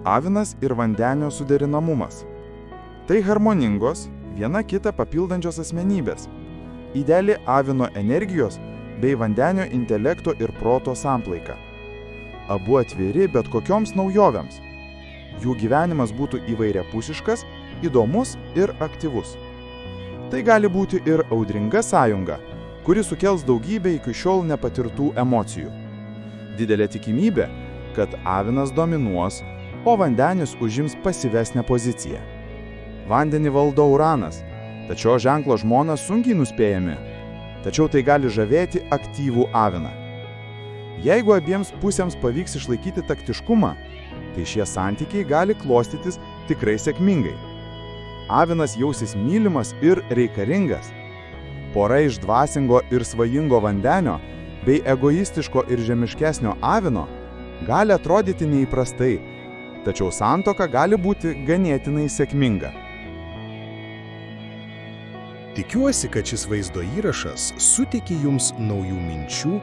Avinas ir vandenio suderinamumas. Tai harmoningos, viena kitą papildančios asmenybės. Ideali avino energijos bei vandenio intelekto ir proto samplaika. Abu atviri bet kokioms naujovėms. Jų gyvenimas būtų įvairiapusiškas, įdomus ir aktyvus. Tai gali būti ir audringa sąjunga, kuri sukels daugybę iki šiol nepatirtų emocijų. Didelė tikimybė, kad avinas dominuos, o vandenis užims pasyvesnę poziciją. Vandenį valdo Uranas, tačiau ženklo žmonas sunkiai nuspėjami, tačiau tai gali žavėti aktyvų aviną. Jeigu abiems pusėms pavyks išlaikyti taktiškumą, tai šie santykiai gali klostytis tikrai sėkmingai. Avinas jausis mylimas ir reikalingas. Pora iš dvasingo ir svajingo vandenio bei egoistiško ir žemiškesnio avino gali atrodyti neįprastai, tačiau santuoka gali būti ganėtinai sėkminga. Tikiuosi, kad šis vaizdo įrašas suteikė jums naujų minčių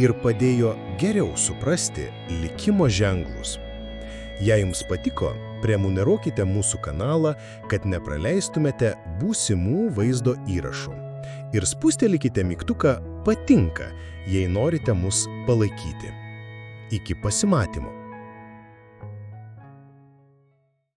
ir padėjo geriau suprasti likimo ženklus. Jei jums patiko, prenumeruokite mūsų kanalą, kad nepraleistumėte būsimų vaizdo įrašų. Ir spustelkite mygtuką patinka, jei norite mus palaikyti. Iki pasimatymo.